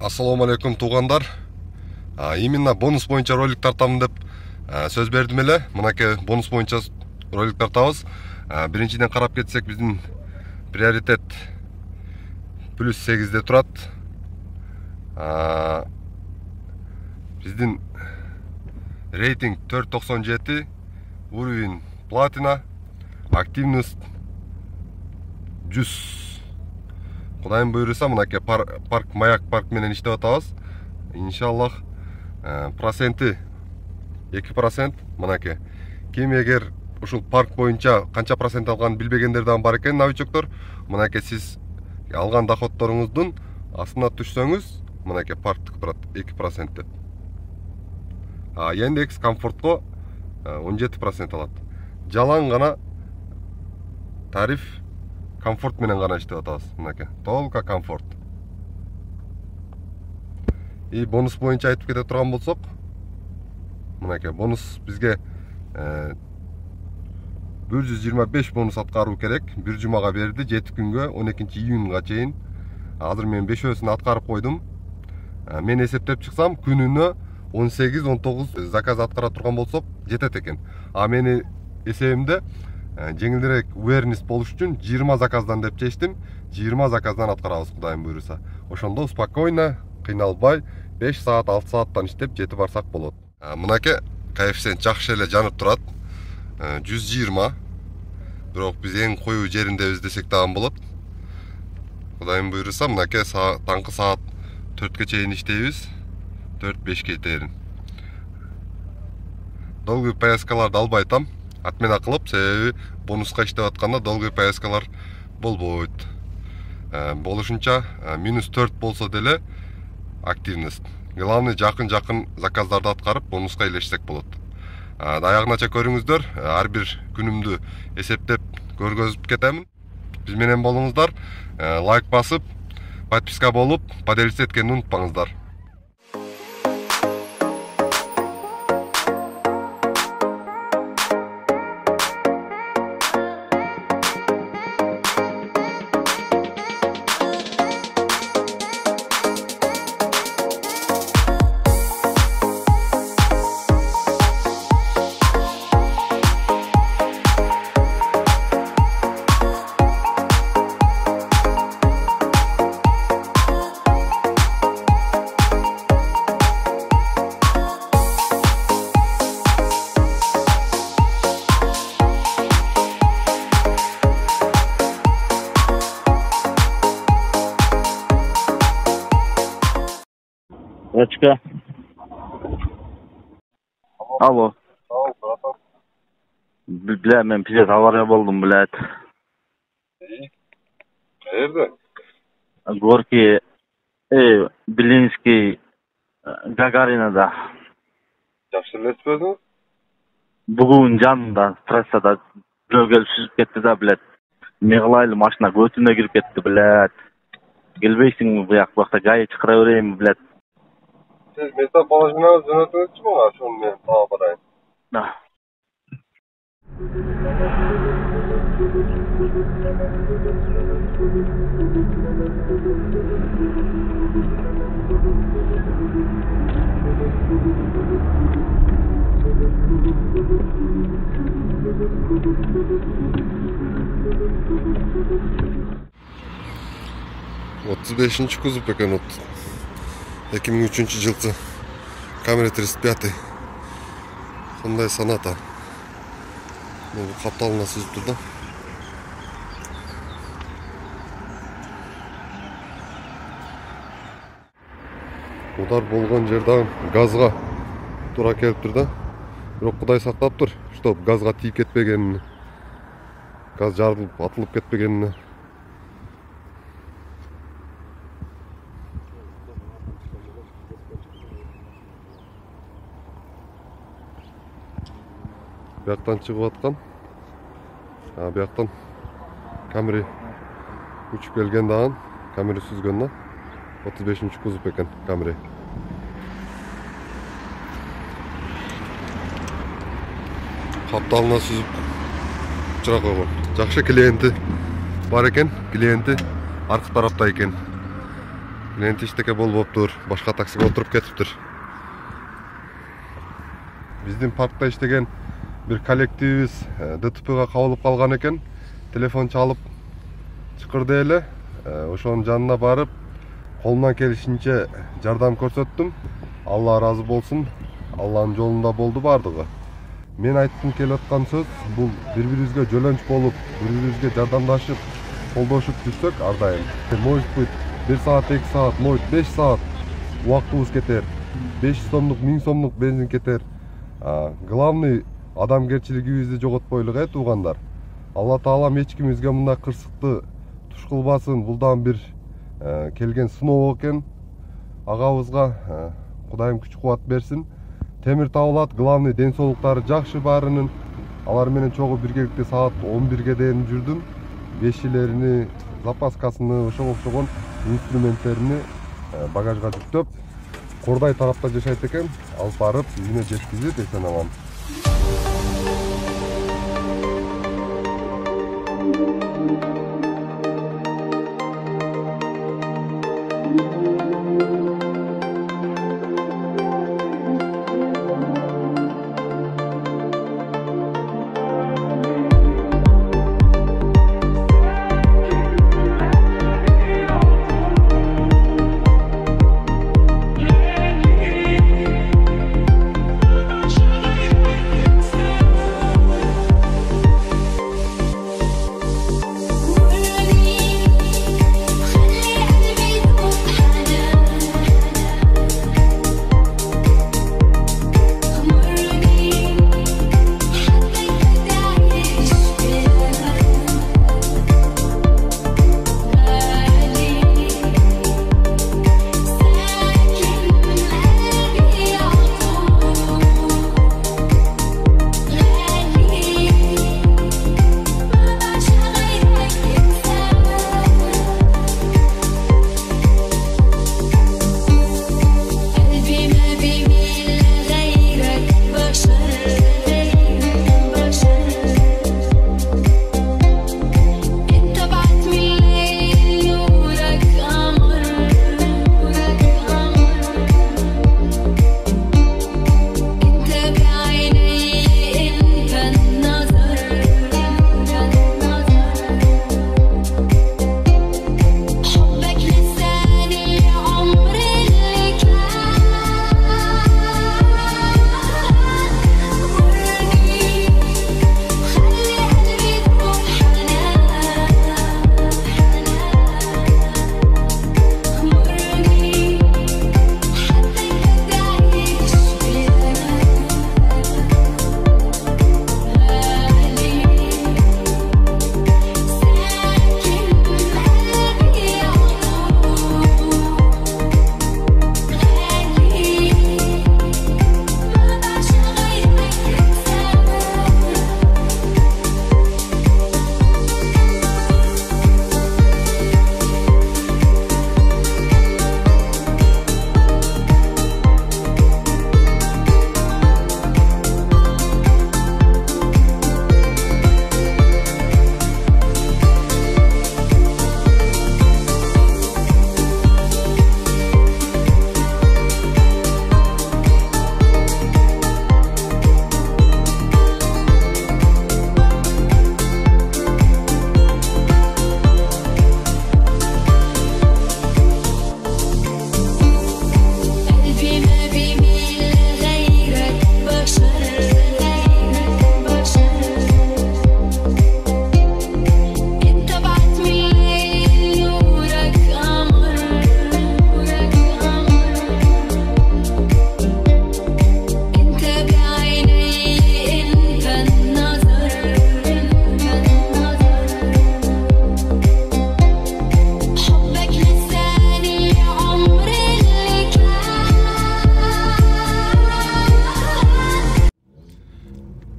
Ассаламу алейкум туугандар. Именно бонус боюнча ролик тартамын деп сөз бердим эле. Мынакей бонус боюнча ролик тартабыз. Биринчиден карап кетсек, биздин приоритет +8де турат. Биздин рейтинг 4.97, уровень платина, активность 100. Кудайым буйруса, мынакей парк, маяк парк менен иштеп атабыз. Иншаллах проценти 2%. Мынакей. Ким эгер ушул парк боюнча канча процент алганын билбегендер дагы бар экен, новичоктор. Мынакей сиз алган доходторуңуздун астына түшсөңүз, мынакей парктык турат 2% деп. Яндекс комфортко 17% алат. Жалаң гана тариф комфорт менен гана иштеп атабыз. Мынакей. Толка комфорт. И бонус боюнча айтып кете турган болсок, мынакей бонус бизге 125 бонус аткаруу керек. Бир жумага берди, 7 күнгө, 12 июнга чейин. Азыр мен 5-өсүн аткарып койдум. Мен эсептеп чыксам, күнүнө 18-19 заказ аткара турган болсок, жетет экен. Мени эсебимде жеңилдерээк уверенность болуш үчүн 20 заказдан деп чечтим. 20 заказдан аткарабыз, кудайым буйруса. Ошондо спокойно, кыйналбай 5 саат, 6 сааттан иштеп жетип барсак болот. Мынакей коэффициент жакшы эле жанып турат. 120. Бирок биз эң коюу жериндебиз десек дагы болот. Кудайым буйруса, мынакей таңкы саат 4ке чейин иштейбиз. 4-5ке чейин. Долгий поездкаларды албай атам. Отмена кылып, себеби бонуска иштеп атканда долгий поездкалар болбойт. Болушунча -4 болсо деле активность. Главный жакын заказдарды аткарып бонуска илешсек болот. Аягынача көрүңүздөр, ар бир күнүмдү эсептеп көргөзүп кетемин. Биз менен болуңуздар, лайк басып, подписка болуп, поделиться эткенди унутпаңыздар. Очка. Алло. Бля, мен пиздец авария болдум, блядь. Каерде? Горки, Белинский, Гагаринада. Жакшы элестибедиңиз? Бүгүн жанында, трассада бирөө келип сүзүп кетти да, блядь. Не кылайлы, машина көтүнө кирип кетти, блядь. Келбейсиңби буякта гайы чакыра берейинби, блядь. Siz mesaj положенияңыз жөнөтүңүзчү мага, ошону мен таба барайын. Да. Отуз бешинчи кузов экен. 2003 жылкы камера 35. Сондай саната. Бул капталына сүзүп турду. Удар болгон жерден газга тура келиптир да. Бирок Кудай сактаптыр, чтоб газга тийип кетпегенин. Газ жарылып, атылып кетпегенин. Бияктан чыгып аткан. Бияктан камери учуп келген дагы, камери сүзгөн да. 35-ci kuzov ekan камери. Капталына сүзүп чыра койгон. Жакшы клиенти бар экен, клиенти аркы тарапта экен. Клиент иштеке болбоптур, башка таксиге отуруп кетиптир. Биздин паркта иштеген бир коллективибиз ДТПга кабылып калган экен. Телефон чалып чакырды эле. Ошонун жанына барып, колумдан келишинче жардам көрсөттүм. Алла ыраазы болсун. Алланын жолунда болду бардыгы. Мен айткым келип аткан сөз бул бири-бирибизге жөлөнч болуп, бири-бирибизге жардамдашып, колдошуп жүрсөк ар дайым. Может быть, 1 saat, 2 saat, может 5 saat убактыбыз кетер. 500 сомдук, 1000 сомдук бензин кетер. Главный адамгерчилигибизди жоготпойлук туугандар. Алла Таалам эч кимибизге мындай кырсыкты туш кылбасын. Бул дагы бир келген сыноо экен. Агабызга Кудайым күч кубат берсин. Темир табылат, главный ден соолуктары жакшы баарынын. Алар менен чогуу биргеликте саат 11ге дейин жүрдүм. Бешилерини, запаскасыны, ошого окшогон инструменттерини багажга жүктөп, Кордай тарапта жашайт экен, алып барып, үйүнө жеткизип эсен аман.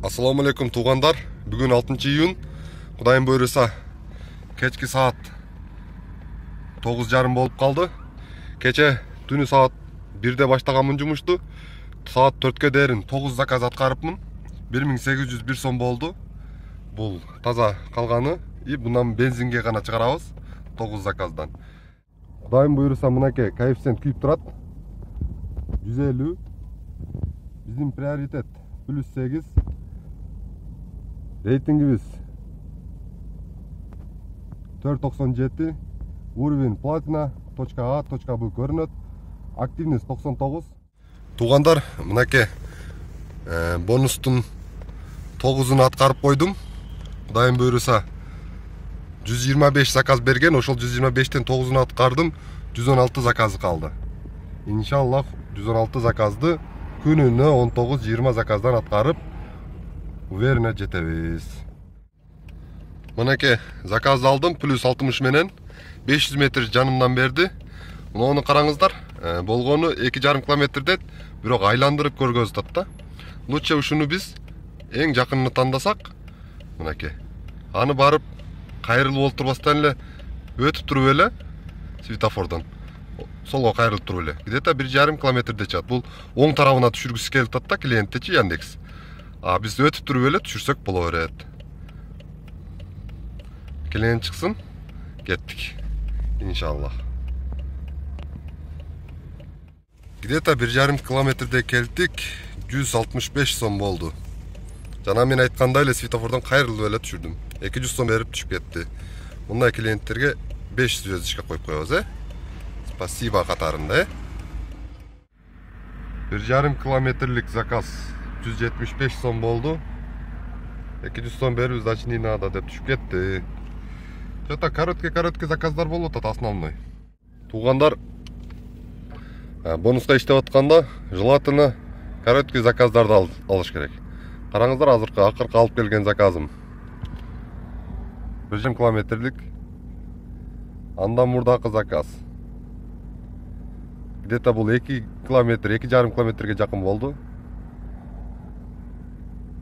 Assalamu alaikum туугандар. Бүгүн 6-июнь. Кудайым буйруса кечки саат 9:30 болуп калды. Кече түнү саат 1-де баштаганмын жумушту. Саат 4-ке дейин 9 заказ аткарыпмын. 1801 сом болду. Бул таза калганы. И бундан бензинге гана чыгарабыз 9 заказдан. Кудайым буйруса мынакей коэффициент күйүп турат. 150. Биздин приоритет +8. Рейтингибиз 4.97. Уровень платина .А, .Б көрүнөт. Активность 99. Туугандар, мынакей бонустун 9-ун аткарып койдум. Кудайым буйруса 125 заказ берген, ошол 125тен 9-ун аткардым. 116 заказы калды. Иншаллах 116 заказды күнүнө 19-20 заказдан аткарып уверенно жетебиз. Мынакей заказ алдым, +60 менен 500 метр жанымдан берди. Муну караңыздар, болгону 2,5 километрде, бирок айландырып көргөзүп да. Лучше ушуну биз эң жакынын тандасак, мынакей. Аны барып кайрылып олтурбастан эле өтүп туруп эле светофордон солго кайрылып туруп эле. Где-то 1,5 километрде чыгат. Бул оң тарабына түшүргүсү келип атат да клиенттечи Яндекс. Биз өтүп туруп эле түшүрсөк боло берет. Клиент чыксын, кеттик. Иншаллах. Где-то 1,5 километрде келдик, 165 сом болду. Жана мен айткандай эле светофордон кайрылып эле түшүрдүм. 200 сом берип түшүп кетти. Мындай клиенттерге 500 звездочка коюп коебуз, Спасибо катарында, 1,5 километрлик заказ 175 сом болду. 200 сом берип, значит, не надо деп түшүп кетти. Это короткий заказдар болуп атат, основной. Туугандар, бонуска иштеп атканда желательно короткий заказдарды алыш керек. Караңыздар, акыркы алып келген заказым 1,5 километрлик. Андан мурдакы заказ где-то бул 2 километр, 2,5 километрге жакын болду.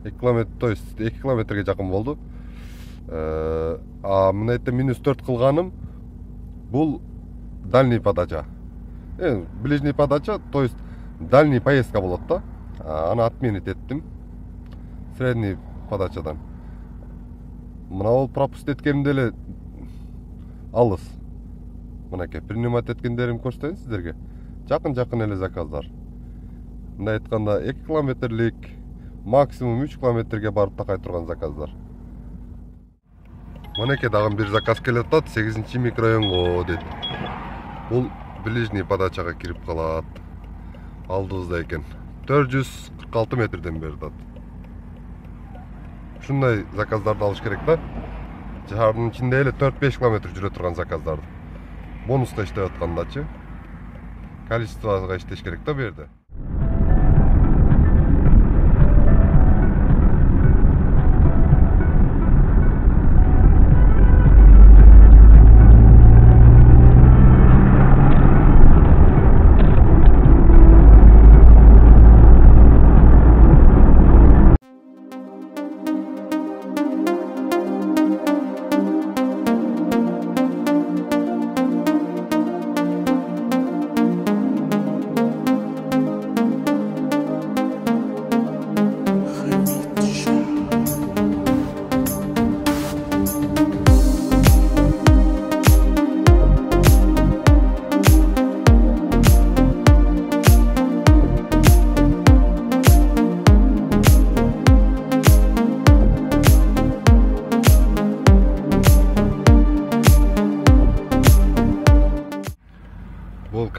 2 километр, то есть 2 километрге жакын болду. Мына жерде -4 кылганым бул дальний подача. Ближний подача, то есть дальний поездка болот да. Аны отменить еттим. Средний подачадан. Мына ол пропуск эткенде эле алыс. Мынакей принимать эткендерим көрсөтөйүн сиздерге. Жакын эле заказдар. Мындай айтканда 2 километрлик, максимум 3 километрге барып такай турган заказдар. Мынакей дагы бир заказ келип атат, 8-чи микрорайонго дейт. Бул ближний подачага кирип калат. Алдыбызда экен. 446 метрден бери атат. Ушундай заказдарды алыш керек да. Шаардын ичинде эле 4-5 километр жүрө турган заказдарды. Бонуска иштеп аткандачы. Количествого иштеш керек да бу жерде.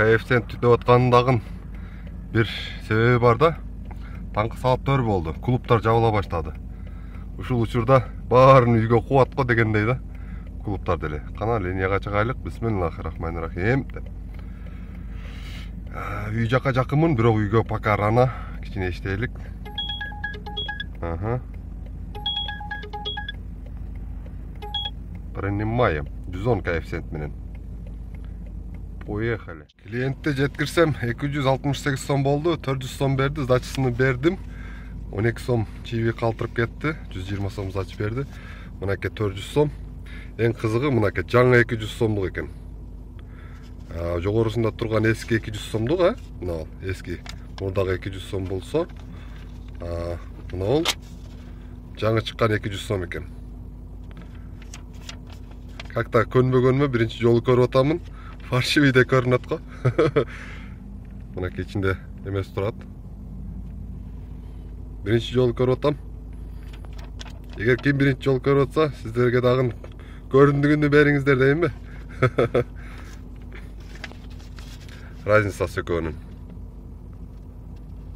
Коэффициент түтөп аткандагын бир себеби бар да. Таңкы саат 4 болду. Клубтар жабыла баштады. Ушул учурда баарын үйгө кубат го дегендей да. Клубтар деле. Кана линияга чыгайлык. Бисмиллахиррахманиррахим деп. Үй жака жакынмын, бирок үйгө пока рано, кичине иштейлик. Принимаем. 110 коэффициент менен. Поехали. Клиентте жеткирсем 268 сом болду, 400 сом берди, сдачасын бердим. 12 сом чиби калтырып кетти, 120 сом сдача берди. Мынакей 400 сом. Эң кызыгы мынакей жаңы 200 сомдук экен. Жогорусунда турган эски 200 сомдук, мына эски мурдагы 200 сом болсо, мына ол жаңы чыккан 200 сом экен. Какта көнбөгөнмө биринчи жолу көрүп атамын. Фаршивийде көрүнөт го. Мынакей ичинде эмес турат. Биринчи жолу көрүп атам. Эгер ким биринчи жолу көрүп атса, сиздерге дагы көрүндүгүндү бериңиздер дейинби? Разницасы экөөнүн.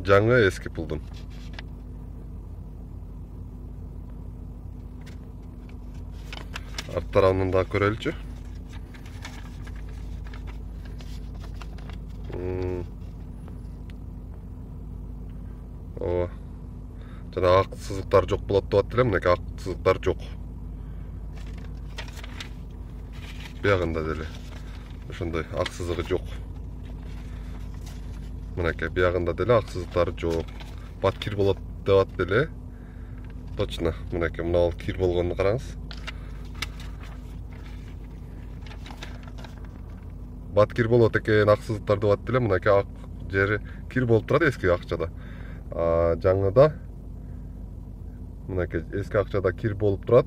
Жаңы эски пулдун. Арт тарабынан да көрөлүчү. Ооба. Жана ак сызыктар жок болот деп аттыр элем, мынакей ак сызыктар жок. Биягында деле ошондой ак сызыгы жок. Мынакей биягында деле ак сызыктары жок. Бат кир болот деп аттыр эле. Точно, мынакей мына ал кир болгонун караңыз. Бат кир болот экен, ак сызыктар деп аттыр эле, мынакей ак жери кир болуп турат эски акчада. Жаңыда мынакей эски акчада кир болуп турат.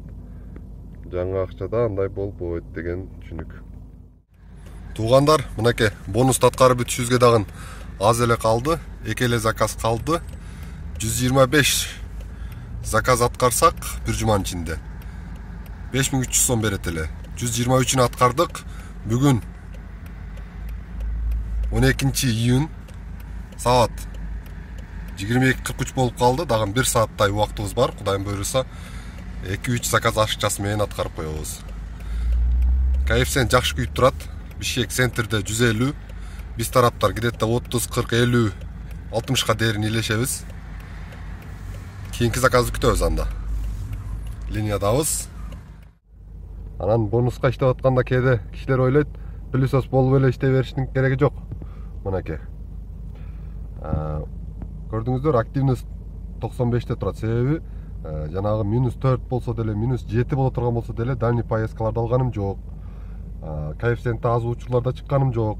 Жаңы акчада андай болбойт деген түшүнүк. Туугандар, мынакей бонусту аткарып бүтүшүбүзгө дагы аз эле калды. Эки эле заказ калды. 125 заказ аткарсак бир жуманын ичинде 5300 сом берет эле. 123-ünü аткардык. Бүгүн 12-июнь саат 22:43 болуп калды. Дагы 1 сааттай убактыбыз бар. Кудайым буйруса 2-3 заказ ашыкчасы менен аткарып коебуз. Коэффициент жакшы күйүп турат. Бишкек центрде 150, биз тараптар где-то 30, 40, 50, 60ка дээрин илешебиз. Кийинки заказды күтөбүз анда. Линиядабыз. Анан бонуска иштеп атканда кээде кишилер ойлойт, плюсос болуп эле иштей бериштин кереги жок. Мынакей. Көрдүңүздөр, активность 95те турат. Себеби жанагы -4 болсо деле, -7 боло турган болсо деле дальний поездкаларды алганым жок. Коэффициенти аз учурларда чыкканым жок.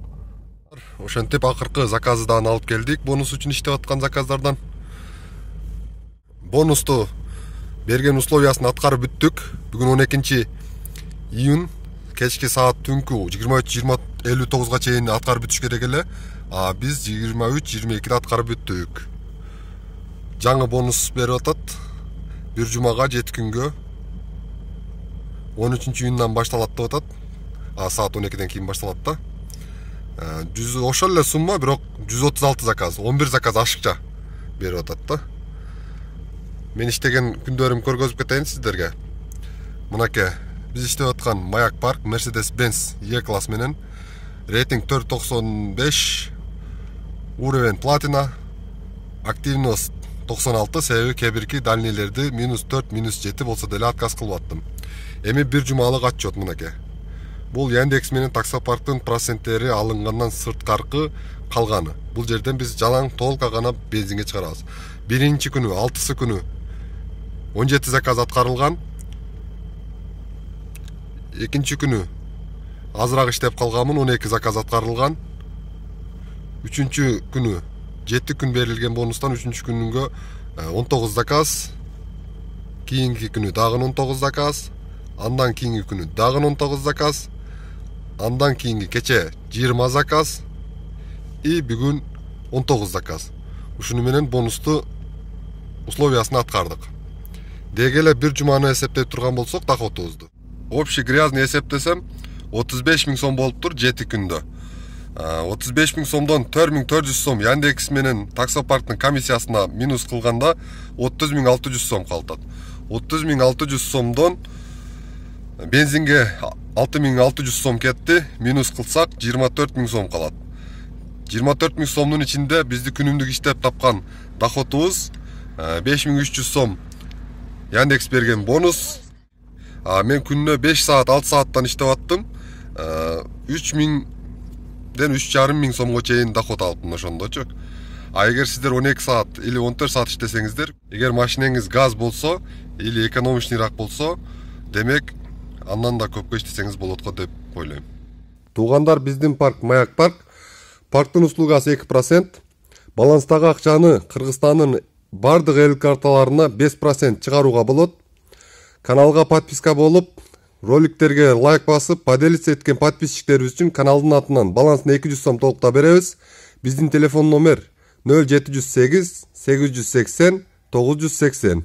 Ошентип акыркы заказдан алып келдик. Бонус үчүн иштеп аткан заказдардан. Бонусту берген условиясын аткарып бүттүк. Бүгүн 12-июнь кечки саат түнкү 23:59га чейин аткарып бүтүш керек эле. Биз 23:22-де аткарып бүттүк. Жаңы бонус берип атат. Бир жумага 7 күнгө 13-июндан башталат деп атат. Саат 12ден кийин башталат да. Ошол эле сумма, бирок 136 заказ, 11 заказ ашыкча берип атат да. Мен иштеген күндөрүм көргөзүп кетейин сиздерге. Мынакей, биз иштеп аткан Маяк Парк Mercedes-Benz E-класс менен рейтинг 495, уровень платина, активность 96, себеби кээ-бирки дальнийлерди -4, -7 болсо деле отказ кылып аттым. Эми бир жумалык отчет мынакей. Бул Яндекс менен таксопарктын проценттери алынгандан сырткаркы калганы. Бул жерден биз жалаң толка гана бензинге чыгарабыз. Биринчи күнү, 6-сы күнү 17 заказ аткарылган. Экинчи күнү азыраак иштеп калганмын, 12 заказ аткарылган. Үчүнчү күнү 7 күн берилген бонустан 3-чү күнгө 19 заказ. Кийинки күнү дагы 19 заказ. Андан кийинки күнү дагы 19 заказ. Андан кийинки кече 20 заказ. И бүгүн 19 заказ. Ушуну менен бонусту условиясын аткардык. Деги эле бир жуманы эсептеп турган болсок доходубузду. Общий грязный эсептесем 35 000 сом болуптур 7 күндө. 35 000 сомдон 4400 сом Яндекс менен таксопарктын комиссиясына минус кылганда 30 600 сом калтат. 30 600 сомдон бензинге 6 600 сом кетти, минус кылсак 24 000 сом калат. 24 000 сомдун ичинде бизди күнүмдүк иштеп тапкан доходубуз 5300 сом Яндекс берген бонус. Мен күнүнө 5 саат, 6 сааттан иштеп аттым. 3000 ден 3,5 сомго чейин доход алыптым ошондочу. Эгер сиздер 12 саат или 14 саат иштесеңиздер, эгер машинеңиз газ болсо или экономичныйраак болсо, демек андан да көпкө иштесеңиз болот го деп ойлойм. Туугандар, биздин парк Маяк Парк. Парктын услугасы 2%. Баланстагы акчаны Кыргызстандын бардык эл карталарына 5% чыгарууга болот. Каналга подписка болуп, Роликтерге лайк басып, поделиться эткен подписчиктерибиз үчүн каналдын атынан балансына 200 сом толукта беребиз. Биздин телефон номер 0708 880 980.